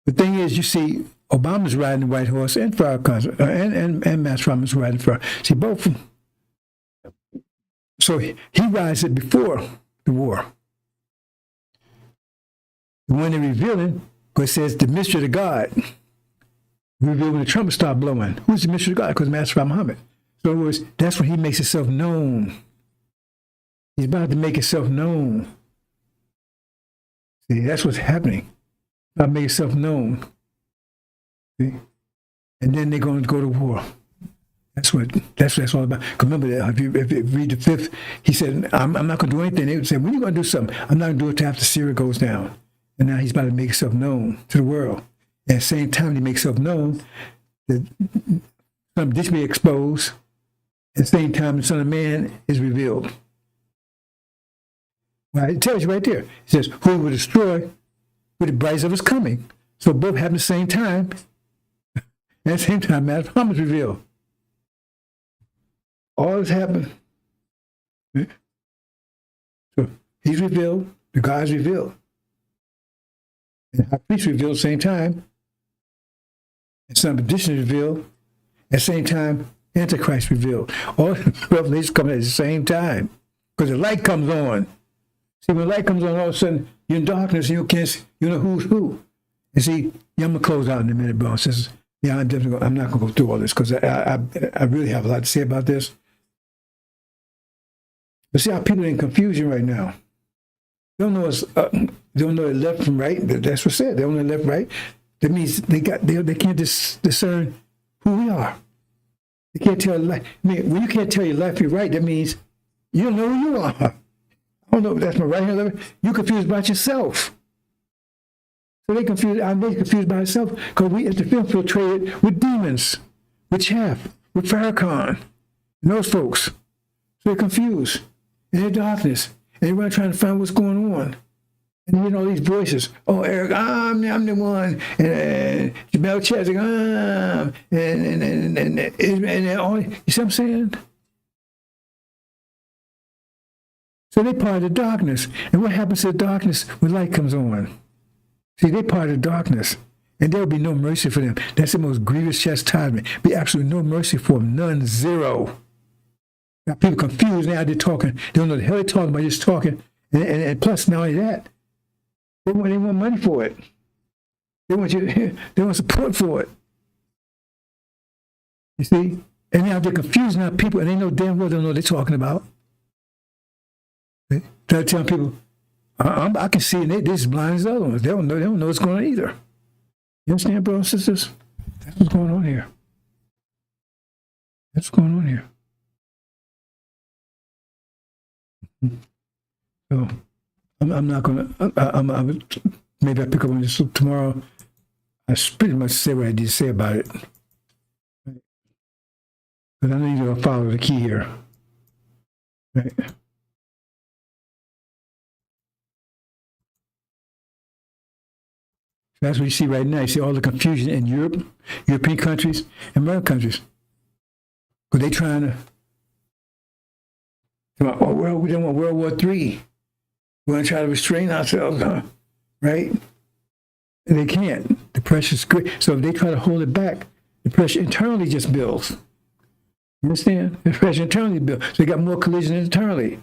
The thing is, you see, Obama's riding the white horse and Farrakhan, and Matt Trump's riding Farrakhan. See, both of them. So he rides it before the war. When they're revealing, because it says the mystery of God, revealed when the trumpet started blowing. Who's the mystery of God? Because Master Muhammad. So in other words, that's when he makes himself known. He's about to make himself known. See, that's what's happening. About to make himself known. See? And then they're going to go to war. That's what that's all about. Remember that if you read the 5th, he said, I'm not going to do anything. They would say, when are you going to do something? I'm not going to do it till after Syria goes down. And now he's about to make himself known to the world. At the same time he makes himself known, that this be exposed. At the same time, the Son of Man is revealed. Right? It tells you right there. It says, who will destroy with the brightness of his coming. So both happen at the same time. At the same time, Master Muhammad is revealed. All this happened. So he's revealed, the God's revealed. And high priest revealed at the same time. And Son of Perdition is revealed. At the same time, Antichrist revealed. All the revelations come at the same time. Because the light comes on. See, when light comes on, all of a sudden you're in darkness and you can't, you know who's who. And see, yeah, I'm gonna close out in a minute, bro. Says, yeah, I'm not gonna go through all this because I really have a lot to say about this. But see how people are in confusion right now. They don't know left from right. That's what's said. They don't know left right. That means they can't discern who we are. They can't tell life. I mean, when you can't tell your left, you're right. That means you don't know who you are. I don't know if that's my right hand left. You're confused about yourself. So they confused. I'm confused by myself because we at the field infiltrated with demons, with chaff, with Farrakhan, and those folks. So they're confused in their darkness, and they're trying to find what's going on. And you know these voices. Oh, Eric, I'm the one, and Jamel Cheswick, and all. You see what I'm saying? So they part of the darkness. And what happens to the darkness when light comes on? See, they part of the darkness, and there will be no mercy for them. That's the most grievous chastisement. Be absolutely no mercy for them. None, zero. Now people confused now. They're talking. They don't know the hell they're talking about. Just talking, and plus, not only that. They want money for it. They want support for it. You see? And now they're confusing our people, and they know damn well they don't know what they're talking about. They're telling people, I can see, and they're as blind as the other ones. They don't know what's going on either. You understand, brothers and sisters? That's what's going on here. That's what's going on here. So, I'm not going to, maybe I'll pick up on this tomorrow. I pretty much say what I did say about it. But I need to follow the key here. Right. That's what you see right now. You see all the confusion in Europe, European countries, and American countries. Because they're trying to, we don't want World War III. We're going to try to restrain ourselves, right? And they can't. The pressure's great. So if they try to hold it back, the pressure internally just builds. You understand? The pressure internally builds. So they got more collision internally.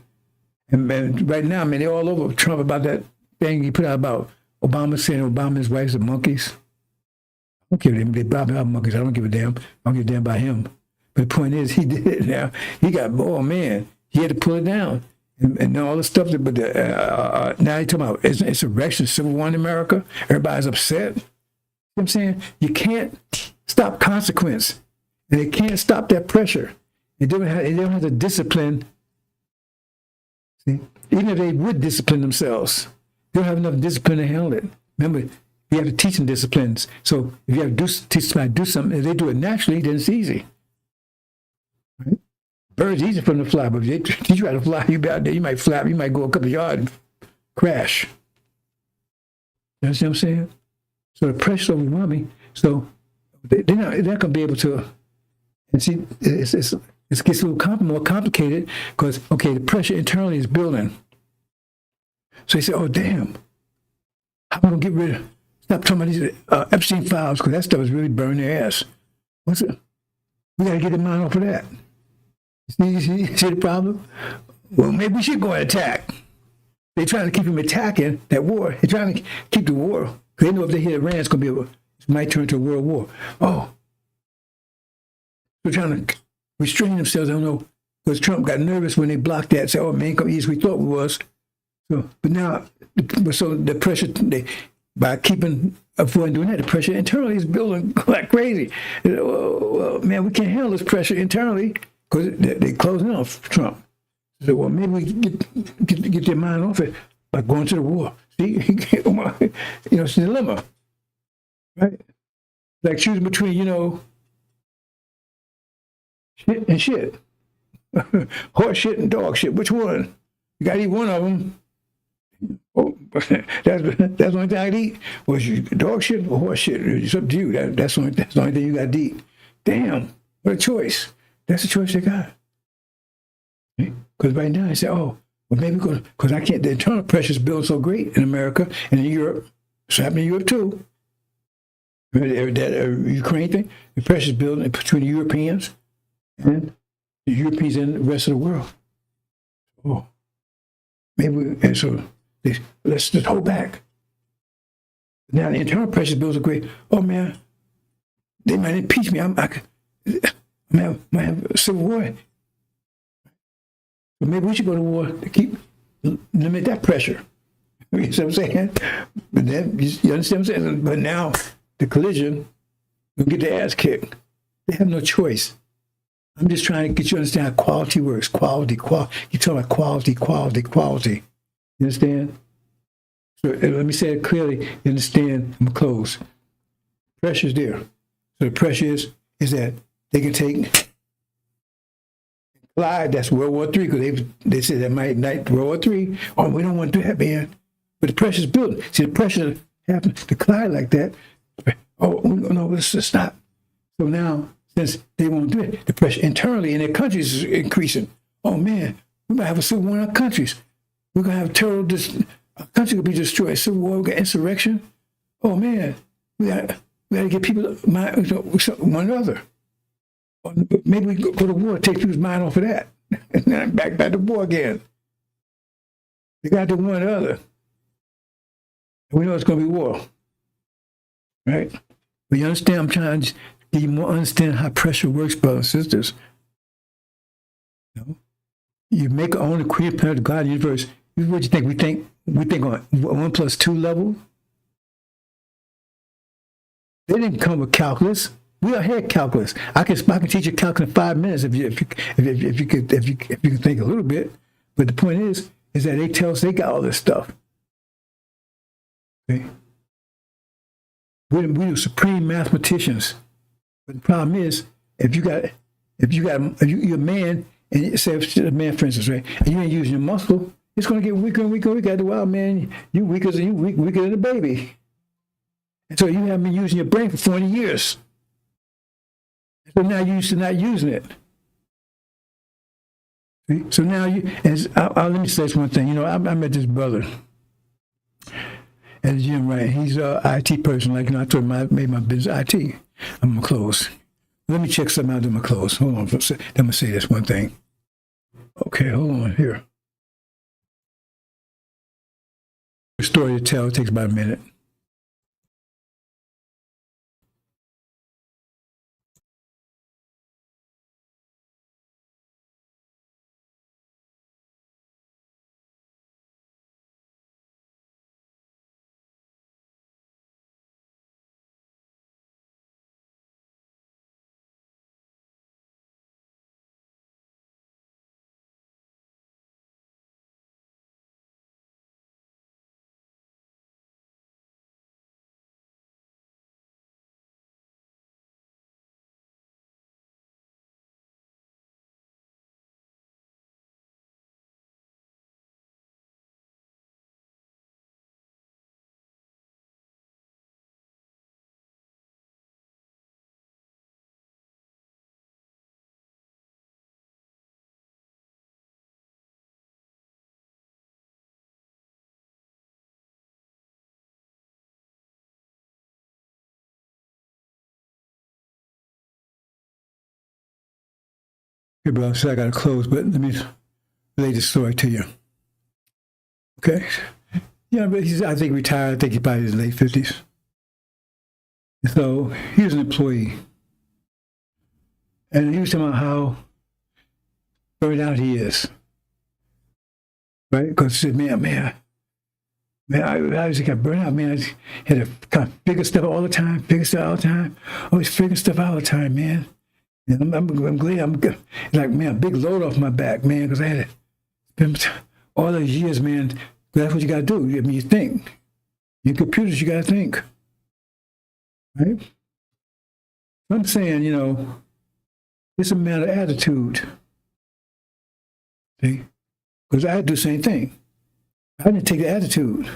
And right now, man, they're all over Trump about that thing he put out about Obama saying Obama and his wife's are monkeys. I don't give a damn. They about monkeys. I don't give a damn. I don't give a damn about him. But the point is, he did it now. He got, oh man, he had to pull it down. And all the stuff that, but now you're talking about insurrection, civil war in America. Everybody's upset. You know what I'm saying? You can't stop consequence. And they can't stop that pressure. They don't have the discipline. See? Even if they would discipline themselves, they don't have enough discipline to handle it. Remember, you have to teach them disciplines. So if you have to teach somebody to do something, if they do it naturally, then it's easy. Right? Birds easy for them to fly, but if you try to fly, you be out there, you might flap, you might go a couple of yards and crash. You understand what I'm saying? So the pressure's overwhelming. So they're not going to be able to. And see, it gets a little more complicated because, okay, the pressure internally is building. So they say, oh, damn, how am I going to get rid of, stop talking about these Epstein files because that stuff is really burning their ass. What's it? We got to get their mind off of that. You see the problem? Well, maybe we should go and attack. They're trying to keep them attacking that war. They're trying to keep the war. Because they know if they hit Iran, it's going to be it might turn to a world war. Oh. They're trying to restrain themselves. I don't know. Because Trump got nervous when they blocked that. Said, oh, man, come easy as we thought it was. So, but now, so the pressure, by avoiding doing that, the pressure internally is building like crazy. Well, man, we can't handle this pressure internally. Because they're closing off Trump. So, well, maybe we get their mind off it by going to the war. See, it's a dilemma, right? Like choosing between, shit and shit, horse shit and dog shit. Which one? You got to eat one of them. Oh, that's the only thing I eat. Was dog shit or horse shit? It's up to you. That's the only thing you got to eat. Damn, what a choice. That's the choice they got. Because right now they say, oh, well, maybe because I can't, the internal pressure is built so great in America and in Europe. It's happening in Europe too. Remember that Ukraine thing? The pressure is building between the Europeans and the Europeans and the rest of the world. Oh. and so let's just hold back. Now the internal pressure bills are great. Oh man, they might impeach me. I might have a civil war. But maybe we should go to war to limit that pressure. You see what I'm saying? But then, you understand what I'm saying? But now the collision will get their ass kicked. They have no choice. I'm just trying to get you to understand how quality works. Quality. You talk about quality. You understand? So let me say it clearly. You understand? I'm close. Pressure's there. So the pressure is that they can take Clyde. That's World War III, because they said that might ignite World War III. Oh, we don't want to do that, man. But the pressure's building. See, the pressure happened to Clyde like that. Oh no, let's just stop. So now, since they won't do it, the pressure internally in their countries is increasing. Oh man, we might have a civil war in our countries. We're gonna have terror. Our country could be destroyed. Civil war, we got insurrection. Oh man, we got to get people one another. Or maybe we go to war, take people's mind off of that, and then back to war again. They got to do one or the other. And we know it's gonna be war, right? But you understand? I'm trying to give you more understand how pressure works, brothers and sisters. You make our own decree planet of God in the universe. What do you think? We think on 1 + 2 level. They didn't come with calculus. We all had calculus. I can teach you calculus in 5 minutes if you could think a little bit. But the point is that they tell us they got all this stuff. Okay? We're supreme mathematicians. But the problem is, if you're a man, and say a man, for instance, right, and you ain't using your muscle, it's going to get weaker and weaker. We got the wild man, you weaker than a baby. And so you haven't been using your brain for 40 years. So now you're used to not using it. See? So now let me say this one thing. I met this brother at the gym, right? He's an IT person. Like, I told him I made my business IT. I'm going to close. Let me check something out in my clothes. Hold on. I'm going to say this one thing. Okay, hold on here. The story to tell, it takes about a minute. Okay, brother, so I got to close, but let me relay the story to you. Okay? Yeah, but I think retired. I think he's probably in his late 50s. So he was an employee. And he was talking about how burned out he is. Right? Because he said, man, I just got burned out, man. I had to kind of figure stuff all the time. Always figuring stuff out all the time, man. And I'm glad I'm like, man, a big load off my back, man, because I had to spend all those years, man. That's what you got to do. I mean, you think. In computers, you got to think. Right? I'm saying, it's a matter of attitude. See? Because I had to do the same thing. I didn't take the attitude.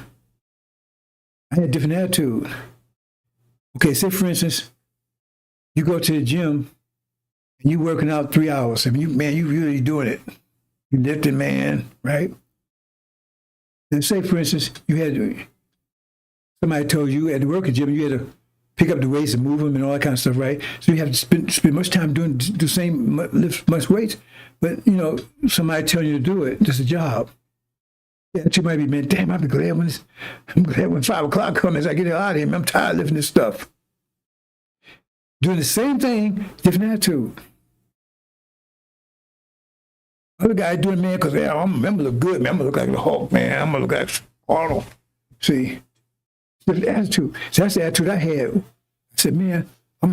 I had a different attitude. Okay, say, for instance, you go to the gym, and you working out 3 hours. I mean, you really doing it. You lifting, man, right? And say, for instance, somebody told you had to work at the gym, you had to pick up the weights and move them and all that kind of stuff, right? So you have to spend much time doing the same, lift much weights. But, somebody telling you to do it, it's a job. Yeah, you might be, man, damn, I'm glad when 5 o'clock comes as I get out of here. Man, I'm tired of lifting this stuff. Doing the same thing, different attitude. Other guy doing, man, because I'm gonna look good, man. I'm gonna look like the Hulk, man. I'm gonna look like Arnold. See, different attitude. So that's the attitude I had. I said, man, I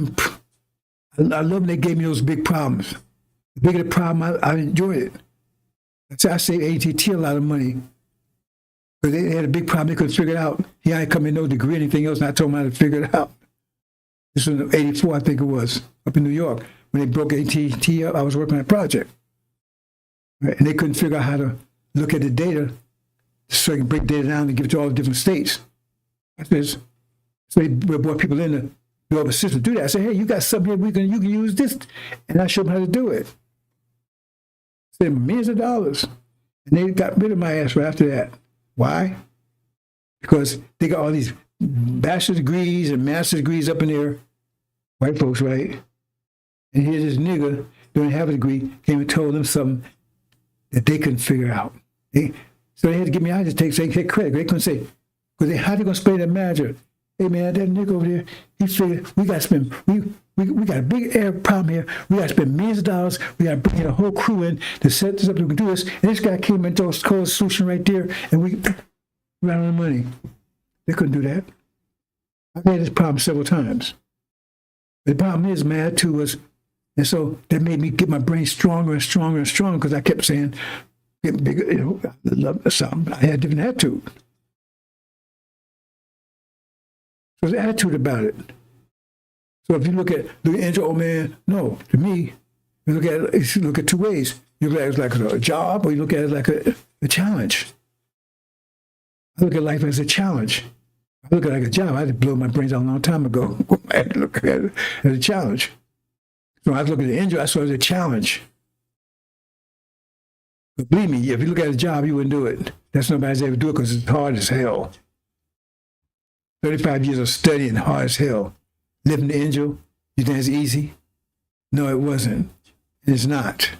love when they gave me those big problems. The bigger the problem, I enjoyed it. That's why I saved AT&T a lot of money. Because they had a big problem they couldn't figure it out. He ain't come in no degree or anything else, and I told him how to figure it out. This was in '84, I think it was, up in New York. When they broke AT&T up, I was working on a project. Right? And they couldn't figure out how to look at the data so they can break data down and give it to all the different states. I said, so they brought people in to build a system to do that. I said, hey, you got something here, you can use this. And I showed them how to do it. I said, millions of dollars. And they got rid of my ass right after that. Why? Because they got all these bachelor's degrees and master's degrees up in there, white folks, right? And here's this nigga, don't have a degree, came and told them something that they couldn't figure out. So they had to give me out to take credit. They couldn't say, because how they gonna explain to the manager? Hey man, that nigga over there, he figured we got to spend, we got a big air problem here. We got to spend millions of dollars. We got to bring in a whole crew in to set this up. We can do this. And this guy came and told us a solution right there, and we ran out of money. They couldn't do that. I've had this problem several times. The problem is my attitude was, and so that made me get my brain stronger and stronger and stronger because I kept saying, get bigger, I love something. I had a different attitude. So there's an attitude about it. So if you look at the Angel, oh man, no, to me, you look at two ways. You look at it like a job, or you look at it like a challenge. I look at life as a challenge. I look at it like a job. I had to blow my brains out a long time ago. I had to look at it as a challenge. So I look at the Angel, I saw it as a challenge. But believe me, if you look at a job, you wouldn't do it. That's nobody's ever do it because it's hard as hell. 35 years of studying, hard as hell. Living the Angel, you think it's easy? No, it wasn't. It's not.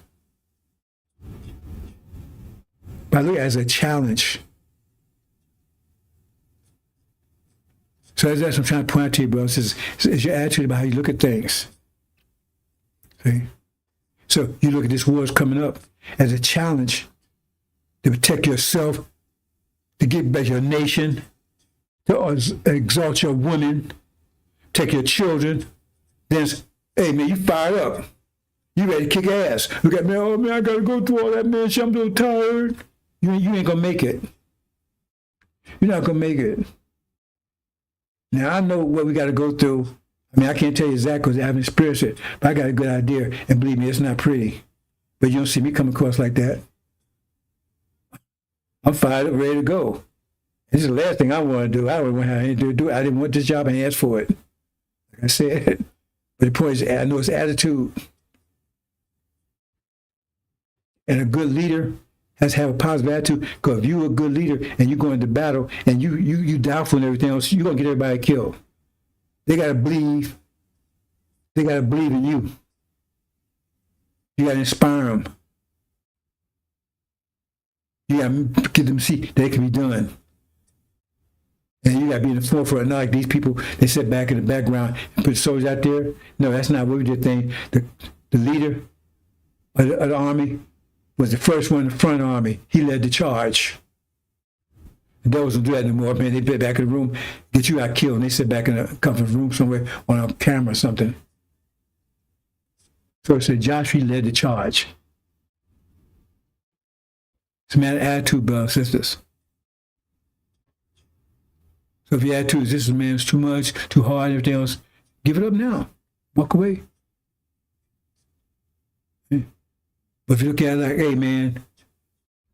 But I look at it as a challenge. So that's what I'm trying to point out to you, bro. It's your attitude about how you look at things. See? So you look at this war that's coming up as a challenge to protect yourself, to get back your nation, to exalt your women, take your children. Then, hey man, you fired up. You ready to kick ass. Look at me, oh man, I gotta go through all that, man. I'm so tired. You ain't gonna make it. You're not gonna make it. Now I know what we gotta go through. I mean, I can't tell you exactly because I haven't experienced it, but I got a good idea. And believe me, it's not pretty. But you don't see me come across like that. I'm fired up, ready to go. This is the last thing I want to do. I don't want to have anything to do. I didn't want this job and asked for it. Like I said. But the point is, I know it's attitude. And a good leader has to have a positive attitude. Because if you're a good leader and you go into battle and you doubtful and everything else, you're going to get everybody killed. They got to believe. They got to believe in you. You got to inspire them. You got to get them to see that it can be done. And you got to be in the forefront. Not like these people, they sit back in the background and put soldiers out there. No, that's not what we did thing. The leader of the army was the first one in the front army. He led the charge. The devils don't do that anymore, man. They get back in the room, get you out killed, and they sit back in a conference room somewhere on a camera or something. So it said, Josh, he led the charge. It's a matter of attitude, brothers and sisters. So if your attitude is this man is too much, too hard, everything else, give it up now. Walk away. But if you look at it like, hey man,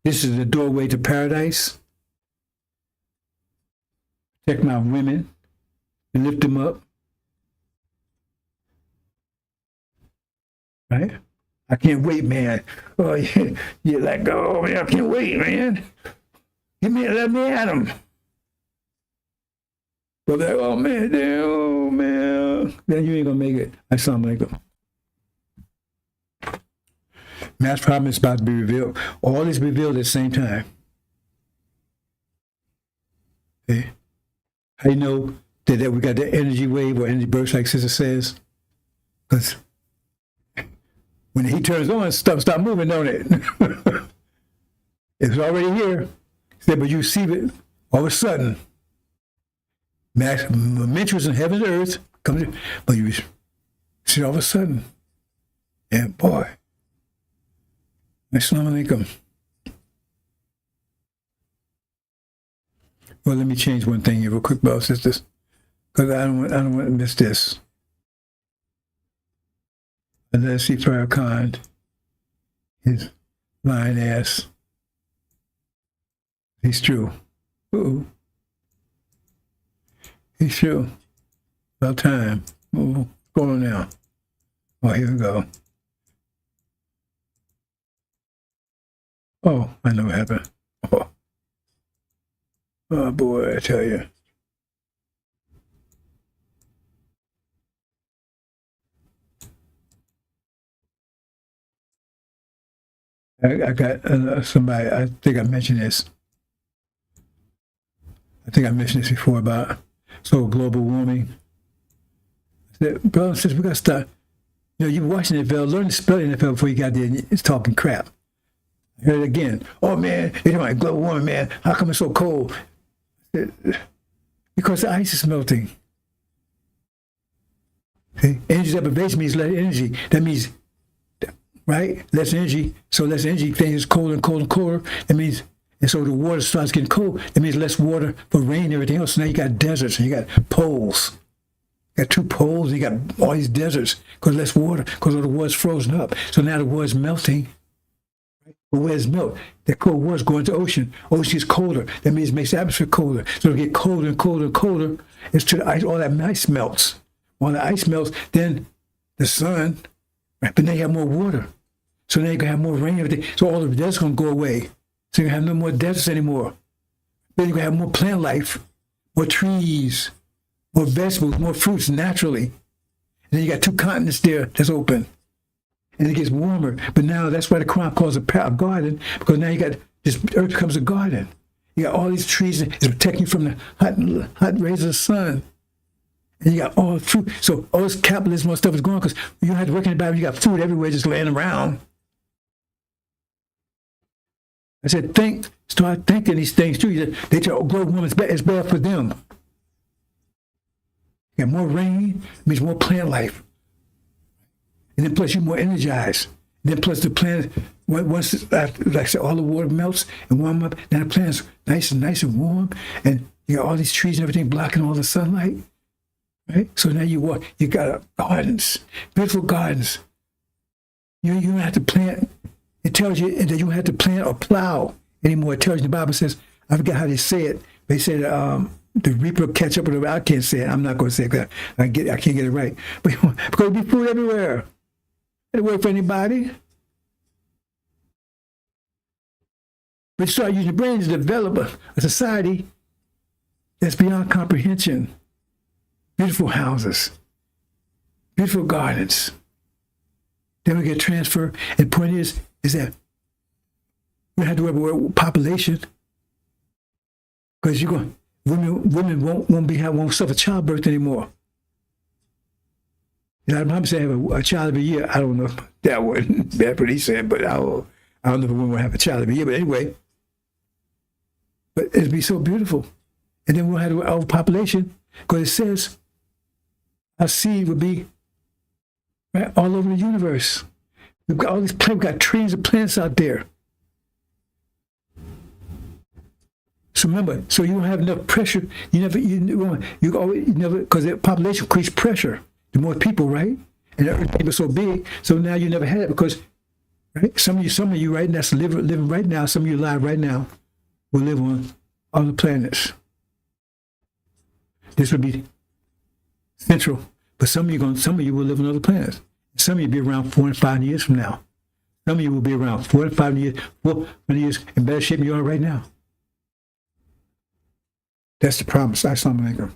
this is the doorway to paradise. Protect my women and lift them up. Right? I can't wait, man. Oh, you're like, oh man, I can't wait, man. Let me at them. But they're, oh man, then you ain't gonna make it. Assalamu alaikum. Mass problem is about to be revealed. All is revealed at the same time. Okay. How you know that we got the energy wave or energy burst, like Sister says? Because when the heat turns on, stuff stop moving, don't it? It's already here. But you see it all of a sudden. Dimensions in heaven and earth comes in, but you see it all of a sudden. And boy, Assalamu alaikum. Well, let me change one thing here real quick, brothers and sisters, because I don't want to miss this. And let's see Farrakhan, his lying ass. He's true. Ooh. He's true. About time. Ooh. What's going on now? Oh, here we go. Oh, I know what happened. Oh boy, I tell you. I got somebody, I think I mentioned this. I think I mentioned this before about global warming. I said, brothers and sisters, we got to start. You know, you're watching NFL, learn to spell NFL before you got there and it's talking crap. I heard it again. Oh man, they're talking about global warming, man. How come it's so cold? Because the ice is melting. Okay? Energy deprivation means less energy. That means, right? Less energy. So less energy, things colder and colder and colder. That means, and so the water starts getting cold. That means less water for rain and everything else. So now you got deserts and you got poles. You got 2 poles and you got all these deserts because less water, because all the water's frozen up. So now the water's melting. But where's melt? That cold water's going to the ocean. Ocean is colder. That means it makes the atmosphere colder. So it'll get colder and colder and colder. It's to the ice, all that ice melts. When the ice melts, then the sun, right? But now you have more water. So now you're going to have more rain and everything. So all the desert's going to go away. So you're going to have no more deserts anymore. Then you're going to have more plant life, more trees, more vegetables, more fruits naturally. And then you got 2 continents there that's open. And it gets warmer. But now that's why the Quran calls it a garden, because now you got this earth becomes a garden. You got all these trees, it's protecting you from the hot rays of the sun. And you got all the fruit. So all this capitalism and stuff is going because you don't have to work in the Bible. You got food everywhere just laying around. I said, start thinking these things too. They tell global warming is bad for them. You got more rain, means more plant life. And then plus you're more energized. And then plus the planet, once, like I said, all the water melts and warm up, now the planet's nice and warm. And you got all these trees and everything blocking all the sunlight. Right? So now you got gardens, beautiful gardens. You don't have to plant. It tells you that you don't have to plant or plow anymore. It tells you, the Bible says, I forget how they say it. They say the reaper will catch up with it. I can't say it. I'm not going to say it because I can't get it right. But because there'll be food everywhere. It'll work for anybody. But you start using your brain to develop a society that's beyond comprehension. Beautiful houses, beautiful gardens. Then we get transferred. And the point is that we have to worry about population because women won't suffer childbirth anymore. You know, I'm saying have a child every year. I don't know if that wasn't bad what he said, but I don't know if a woman will have a child every year. But anyway, but it'd be so beautiful. And then we'll have overpopulation because it says our seed would be right all over the universe. We've got all these plants, we've got trillions of plants out there. So remember, so you don't have enough pressure. You never, because the population creates pressure. The more people, right? And the earth is so big, so now you never had it because, right? Some of you right now, that's living right now. Some of you alive right now will live on other planets. This would be central, but some of you will live on other planets. Some of you will be around 4 and 5 years from now. Some of you will be around 4 and 5 years in better shape than you are right now. That's the promise. Assalamu alaikum.